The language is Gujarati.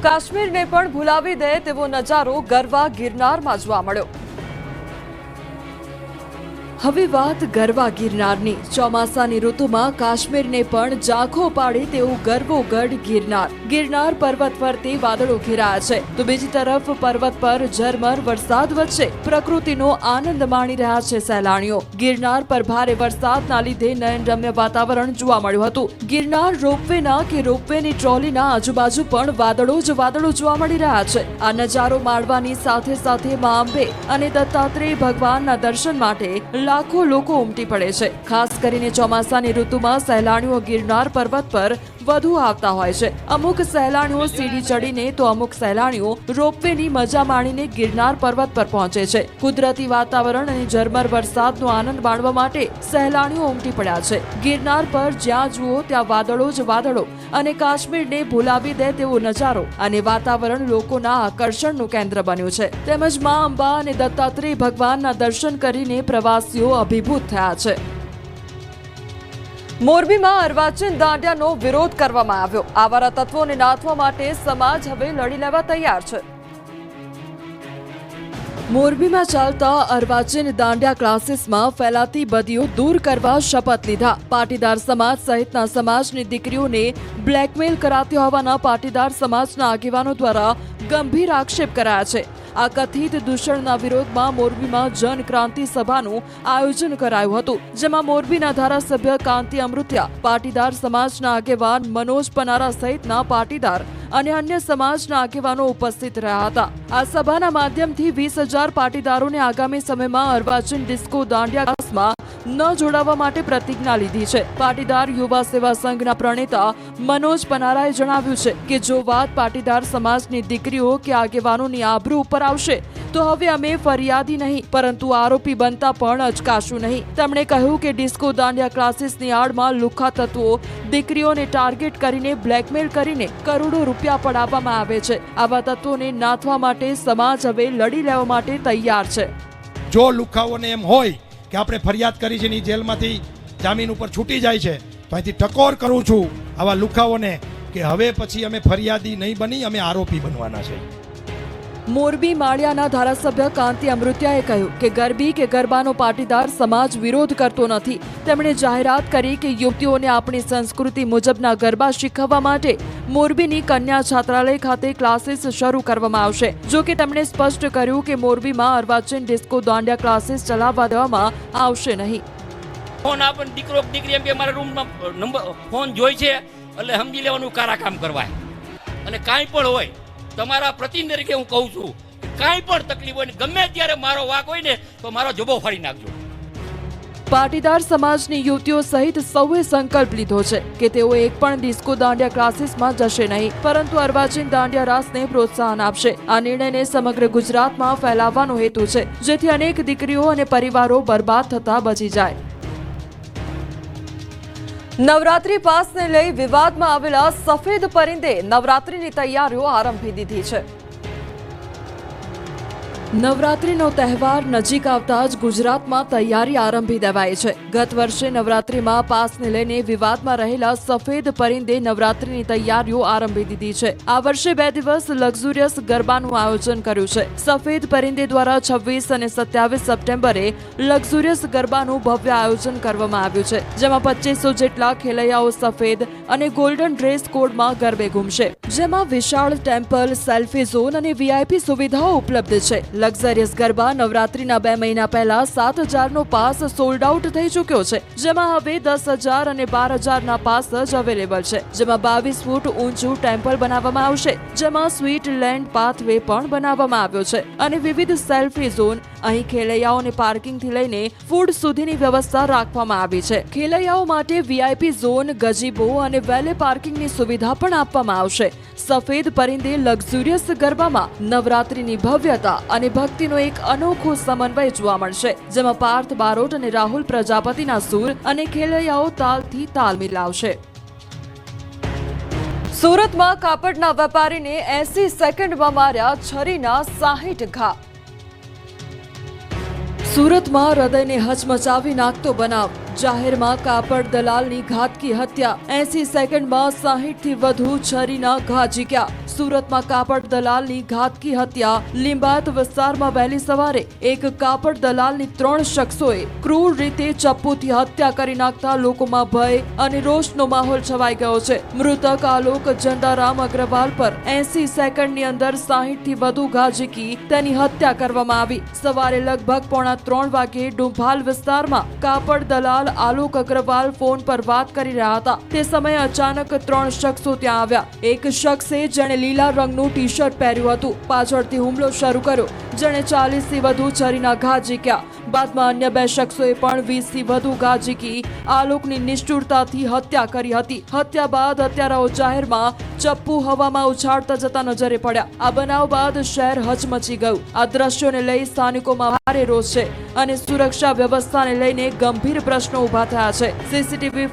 કાશ્મીરને પણ ભૂલાવી દે તેવો નજારો ગરવા ગિરનારમાં જોવા મળ્યો। હવે વાત ગરવા ગિરનારની। ચોમાસાની ઋતુમાં કાશ્મીરને પણ ઝાંખો પાડે તેવું ગરવોગઢ ગિરનાર પર્વત ફરતે વાદળો ઘેરાયા છે, તો બીજી તરફ પર્વત પર ઝરમર વરસાદ વચ્ચે પ્રકૃતિનો આનંદ માણી રહ્યા છે સહેલાણીઓ। ગિરનાર પર ભારે વરસાદના લીધે નયનરમ્ય વાતાવરણ જોવા મળ્યું હતું। ગિરનાર રોપવેના કે રોપવેની ટ્રોલીના આજુબાજુ પણ વાદળો જ વાદળો જોવા મળી રહ્યા છે। આ નજારો માણવાની સાથે સાથે મા અંબે અને દત્તાત્રેય ભગવાનના દર્શન માટે લાખો લોકો ઉમટી પડે છે। ખાસ કરીને ચોમાસાની ઋતુમાં સહેલાણીઓ ગિરનાર પર્વત પર વધુ આવતા હોય છે। અમુક સહેલાણીઓ સીડી ચડીને તો અમુક સહેલાણીઓ રોપવેની મજા માણીને ગિરનાર પર્વત પર પહોંચે છે। કુદરતી વાતાવરણ અને ઝરમર વરસાદનો આનંદ માણવા માટે સહેલાણીઓ ઉમટી પડ્યા છે। ગિરનાર પર જ્યાં જુઓ ત્યાં વાદળો જ વાદળો અને કાશ્મીરને ભૂલાવી દે તેવો નજારો અને વાતાવરણ લોકોના આકર્ષણનું કેન્દ્ર બન્યું છે। તેમજ મા અંબા અને દત્તાત્રેય ભગવાનના દર્શન કરીને પ્રવાસીઓ અભિભૂત થયા છે। મોરબીમાં અર્વાચીન દાંડિયાનો વિરોધ કરવામાં આવ્યો। આવારા તત્વોને નાથવા માટે સમાજ હવે લડી લેવા તૈયાર છે। મોરબીમાં ચાલતા અર્વાચીન દાંડિયા ક્લાસીસમાં ફેલાતી બદીઓ દૂર કરવા શપથ લીધા। પાટીદાર સમાજ સહિતના સમાજની દીકરીઓને બ્લેકમેલ કરાતી હોવાના પાટીદાર સમાજના આગેવાનો દ્વારા ગંભીર આક્ષેપ કરાયા છે। આ કથિત દૂષણના વિરોધમાં મોરબીમાં જનક્રાંતિ સભાનું આયોજન કરાયું હતું, જેમાં મોરબીના ધારાસભ્ય કાંતિ અમૃતિયા, પાટીદાર સમાજના આગેવાન મનોજ પનારા સહિતના પાટીદાર અને અન્ય સમાજના આગેવાનો ઉપસ્થિત રહ્યા હતા। આ સભાના માધ્યમથી 20,000 પાટીદારોને આગામી સમયમાં અર્વાચીન ડિસ્કો દાંડિયા ક્લાસમાં ન જોડાવા માટે પ્રતિજ્ઞા લીધી છે। પાટીદાર યુવા સેવા સંઘના પ્રણેતા મનોજ પનારાએ જણાવ્યું છે કે જો વાત પાટીદાર સમાજની દીકરીઓ કે આગેવાનોની આબરૂ ઉપર આવશે તો હવે અમે ફરિયાદી નહીં પરંતુ આરોપી બનતા પણ અચકાશું નહીં। તેમણે કહ્યું કે ડિસ્કો દાંડિયા ક્લાસીસની આડમાં લુખ્ખા તત્વો દીકરીઓને ટાર્ગેટ કરીને બ્લેકમેલ કરીને કરોડો રૂપિયા પડાવવામાં આવે છે। આવા તત્વોને નાથવા માટે સમાજ હવે લડી લેવા માટે તૈયાર છે। જો લુખ્ખાઓને એમ હોય કે આપણે ફરિયાદ કરી છે, જેલમાંથી જામીન ઉપર છૂટી જાય છે, તો અહીંથી ટકોર કરું છું આવા લુખ્ખાઓને કે હવે પછી અમે ફરિયાદી નહીં બની, અમે આરોપી બનવાના છે। મોરબી માળિયાના ધારાસભ્ય કાંતિ અમૃતિયાએ કહ્યું કે ગરબી કે ગરબાનો પાટીદાર સમાજ વિરોધ કરતો નથી। તેમણે જાહેરાત કરી કે યુવતીઓને આપણી સંસ્કૃતિ મુજબના ગરબા શીખવવા માટે મોરબીની કન્યા છાત્રાલય ખાતે ક્લાસીસ શરૂ કરવામાં આવશે। જો કે તેમણે સ્પષ્ટ કર્યું કે મોરબીમાં અર્વાચીન ડિસ્કો દાંડિયા ક્લાસીસ ચલાવવા દેવામાં આવશે નહીં। ફોન આપણ દીકરો દીકરી એમ કે મારા રૂમમાં નંબર ફોન જોઈ છે એટલે સમજી લેવાનું કારા કામ કરવાય। અને કાંઈ પણ હોય તમારા પ્રતિનિધિ તરીકે હું કહું છું, કાંઈ પણ તકલીફ હોય ને ગમે ત્યારે મારો વાક હોય ને તો મારો જબો ફાડી નાખજો। પાટીદાર સમાજની યુવતીઓ સહિત સૌએ સંકલ્પ લીધો છે કે તેઓ એક પણ ડિસ્કો દાંડિયા ક્લાસીસમાં જશે નહીં, પરંતુ અર્વાચીન દાંડિયા રાસને પ્રોત્સાહન આપશે। આ નિર્ણયને સમગ્ર ગુજરાતમાં ફેલાવવાનો હેતુ છે, જેથી અનેક દીકરીઓ અને પરિવારો બરબાદ થતા બચી જાય। નવરાત્રી પાસને લઈ વિવાદમાં આવેલા સફેદ પરિંદે નવરાત્રીની તૈયારીઓ આરંભી દીધી છે। નવરાત્રીનો તહેવાર નજીક આવતા જ ગુજરાતમાં તૈયારી આરંભી દેવાઈ છે। ગત વર્ષે નવરાત્રીમાં પાસને લઈને વિવાદમાં રહેલા સફેદ પરિંદે નવરાત્રીની તૈયારીઓ આરંભી દીધી છે। આ વર્ષે 2 દિવસ લક્ઝુરિયસ ગરબાનું આયોજન કર્યું છે। સફેદ પરિંદે દ્વારા 26 અને 27 સપ્ટેમ્બરે લક્ઝુરિયસ ગરબાનું ભવ્ય આયોજન કરવામાં આવ્યું છે, જેમાં 2500 જેટલા ખેલૈયાઓ સફેદ અને ગોલ્ડન ડ્રેસ કોડમાં ગરબે ઘૂમશે, જેમાં વિશાળ ટેમ્પલ, સેલ્ફી ઝોન અને વીઆઈપી સુવિધાઓ ઉપલબ્ધ છે। લક્ઝરિયસ ગરબા નવરાત્રીના 2 મહિના પહેલા 7,000નો પાસ સોલ્ડ આઉટ થઈ ચૂક્યો છે, જેમાં હવે 10,000 અને 12,000ના પાસ જ અવેલેબલ છે। જેમાં 22 ફૂટ ઊંચું ટેમ્પલ બનાવવામાં આવશે, જેમાં સ્વીટ લેન્ડ પાથવે પણ બનાવવામાં આવ્યો છે અને વિવિધ સેલ્ફી ઝોન। અહીં ખેલૈયાઓને પાર્કિંગથી લઈને ફૂડ સુધીની વ્યવસ્થા રાખવામાં આવી છે। ખેલૈયાઓ માટે વીઆઈપી ઝોન, ગજીબો અને વેલે પાર્કિંગની સુવિધા પણ આપવામાં આવશે। સફેદ પરિંદે લક્ઝુરિયસ ગરબામાં નવરાત્રીની ભવ્યતા અને ભક્તિનો એક અનોખો સમન્વય જોવા મળશે, જેમાં પાર્થ બારોટ અને રાહુલ પ્રજાપતિના સૂર અને ખેલૈયાઓ તાલથી તાલ મિલાવશે। સુરતમાં કાપડના વેપારીને 80 સેકન્ડમાં માર્યા છરીના 60 ઘા। સુરતમાં હૃદયને હચમચાવી નાખતો બનાવ। જાહેરમાં કાપડ દલાલની ઘાતકી હત્યા। 80 સેકન્ડમાં 60થી વધુ છરીના ઘા ઝીક્યા। સુરતમાં કાપડ દલાલની ઘાતકી હત્યા. લીંબાયત વિસ્તારમાં વહેલી સવારે એક કાપડ દલાલની 3 શખ્સોએ ક્રૂર રીતે ચપ્પુથી હત્યા કરી નાખતા લોકોમાં ભય અને રોષનો માહોલ છવાઈ ગયો છે. મૃતક આલોક જંદારામ અગ્રવાલ પર 80 સેકન્ડની અંદર 60 થી વધુ ઘા ઝીકી તેની હત્યા કરવામાં આવી. સવારે લગભગ 2:45 વાગે ડુંભાલ વિસ્તારમાં કાપડ દલાલ આલોક અગ્રવાલ ફોન પર વાત કરી રહ્યા હતા. તે સમયે અચાનક 3 શખ્સો ત્યાં આવ્યા. એક શખ્સે જેણે લીલા રંગનું ટી શર્ટ પહેર્યું હતું પાછળથી હુમલો શરૂ કર્યો, જેણે 40 થી વધુ છરીના ઘા ઝીક્યા. બાદમાં અન્ય 2 શખ્સોએ પણ 20 થી વધુ ઘા ઝીકી આલોકની નિષ્ઠુરતાથી હત્યા કરી હતી. હત્યા બાદ હત્યારાઓ જાહેરમાં ચપ્પુ હવામાં ઉછાળતા જતા નજરે પડ્યા. આ બનાવ બાદ શહેર હચમચી ગયું. આ દ્રશ્યોને લઈ સ્થાનિકોમાં ભારે રોષ છે અને સુરક્ષા વ્યવસ્થાને લઈને ગંભીર પ્રશ્નો ઉભા થયા છે. સીસીટીવી